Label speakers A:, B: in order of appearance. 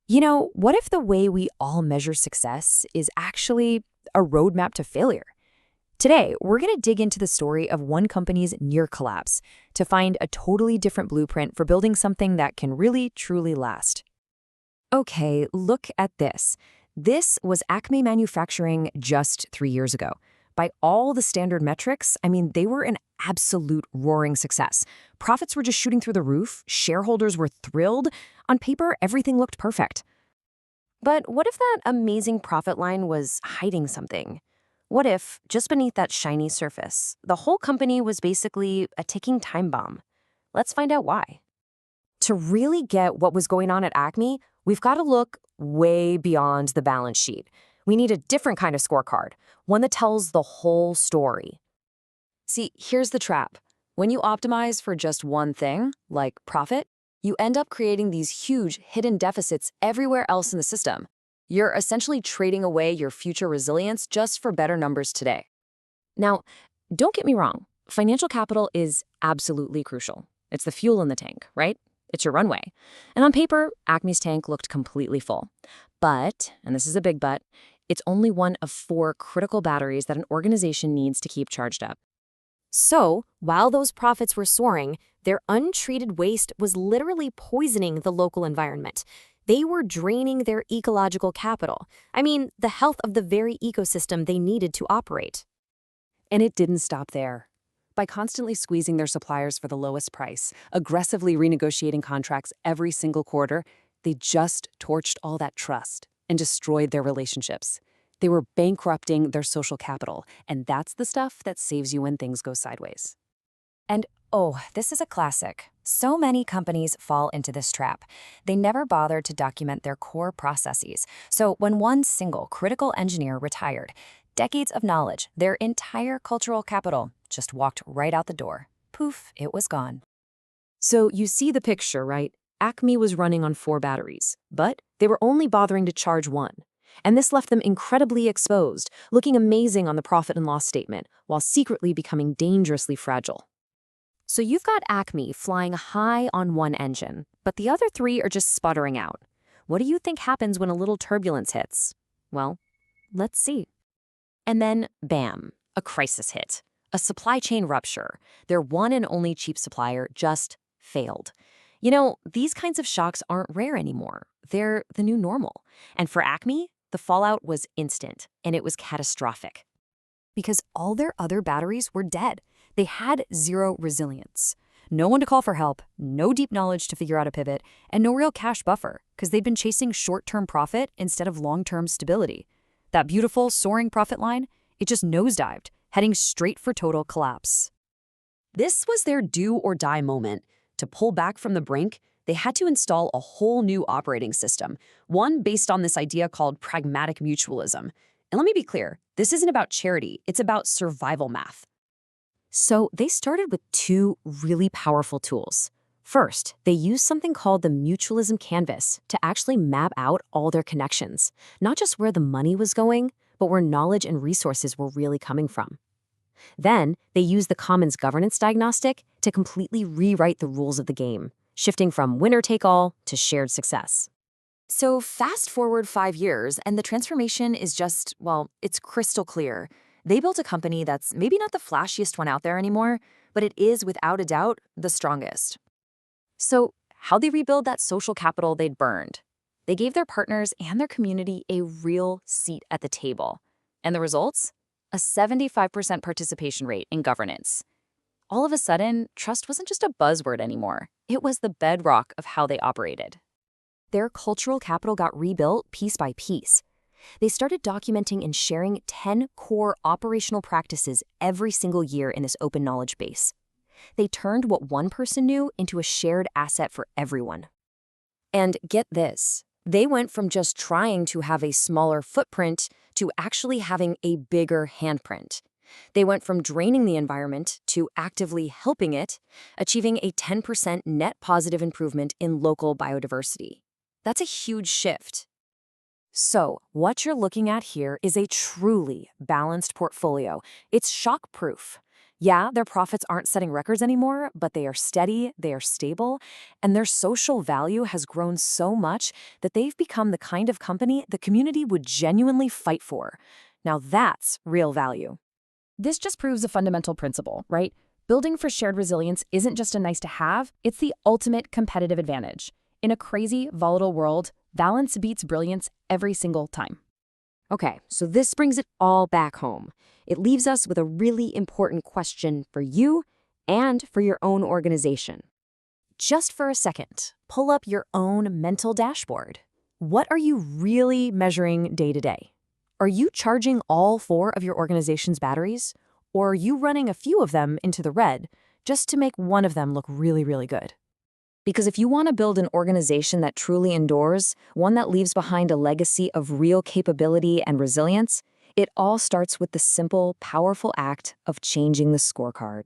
A: What if the way we all measure success is actually a roadmap to failure? Today, we're going to dig into the story of one company's near collapse to find a totally different blueprint for building something that can really, truly last. Okay, look at this. This was Acme Manufacturing just 3 years ago. By all the standard metrics, they were an absolute roaring success. Profits were just shooting through the roof, shareholders were thrilled. On paper, everything looked perfect. But what if that amazing profit line was hiding something? What if, just beneath that shiny surface, the whole company was basically a ticking time bomb? Let's find out why. To really get what was going on at Acme, we've got to look way beyond the balance sheet. We need a different kind of scorecard, one that tells the whole story. See, here's the trap. When you optimize for just one thing, like profit, you end up creating these huge hidden deficits everywhere else in the system. You're essentially trading away your future resilience just for better numbers today. Now, don't get me wrong, financial capital is absolutely crucial. It's the fuel in the tank, right? It's your runway. And on paper, Acme's tank looked completely full. But, and this is a big but, it's only one of 4 critical batteries that an organization needs to keep charged up. So, while those profits were soaring, their untreated waste was literally poisoning the local environment. They were draining their ecological capital. The health of the very ecosystem they needed to operate.
B: And it didn't stop there. By constantly squeezing their suppliers for the lowest price, aggressively renegotiating contracts every single quarter, they just torched all that trust and destroyed their relationships. They were bankrupting their social capital, and that's the stuff that saves you when things go sideways.
A: And this is a classic. So many companies fall into this trap. They never bothered to document their core processes. So when one single critical engineer retired, decades of knowledge, their entire cultural capital, just walked right out the door. Poof, it was gone.
B: So you see the picture, right? Acme was running on 4 batteries, but they were only bothering to charge one. And this left them incredibly exposed, looking amazing on the profit and loss statement, while secretly becoming dangerously fragile.
A: So you've got Acme flying high on one engine, but the other 3 are just sputtering out. What do you think happens when a little turbulence hits? Well, let's see. And then, bam, a crisis hit. A supply chain rupture. Their one and only cheap supplier just failed. These kinds of shocks aren't rare anymore. They're the new normal. And for Acme, the fallout was instant, and it was catastrophic. Because all their other batteries were dead. They had zero resilience. No one to call for help, no deep knowledge to figure out a pivot, and no real cash buffer, because they'd been chasing short-term profit instead of long-term stability. That beautiful, soaring profit line, it just nosedived, heading straight for total collapse.
B: This was their do-or-die moment. To pull back from the brink, they had to install a whole new operating system, one based on this idea called Pragmatic Mutualism. And let me be clear, this isn't about charity, it's about survival math.
A: So they started with 2 really powerful tools. First, they used something called the mutualism canvas to actually map out all their connections, not just where the money was going, but where knowledge and resources were really coming from. Then, they used the commons governance diagnostic to completely rewrite the rules of the game, shifting from winner-take-all to shared success. So fast forward 5 years, and the transformation is just, it's crystal clear. They built a company that's maybe not the flashiest one out there anymore, but it is, without a doubt, the strongest. So how'd they rebuild that social capital they'd burned? They gave their partners and their community a real seat at the table. And the results? A 75% participation rate in governance. All of a sudden, trust wasn't just a buzzword anymore. It was the bedrock of how they operated. Their cultural capital got rebuilt piece by piece. They started documenting and sharing 10 core operational practices every single year in this open knowledge base. They turned what one person knew into a shared asset for everyone. And get this, they went from just trying to have a smaller footprint to actually having a bigger handprint. They went from draining the environment to actively helping it, achieving a 10% net positive improvement in local biodiversity. That's a huge shift. So, what you're looking at here is a truly balanced portfolio. It's shock-proof.
B: Yeah, their profits aren't setting records anymore, but they are steady, they are stable, and their social value has grown so much that they've become the kind of company the community would genuinely fight for. Now that's real value.
A: This just proves a fundamental principle, right? Building for shared resilience isn't just a nice to have, it's the ultimate competitive advantage. In a crazy, volatile world, balance beats brilliance every single time.
C: Okay, so this brings it all back home. It leaves us with a really important question for you and for your own organization.
A: Just for a second, pull up your own mental dashboard. What are you really measuring day to day? Are you charging all 4 of your organization's batteries? Or are you running a few of them into the red just to make one of them look really, really good?
C: Because if you want to build an organization that truly endures, one that leaves behind a legacy of real capability and resilience, it all starts with the simple, powerful act of changing the scorecard.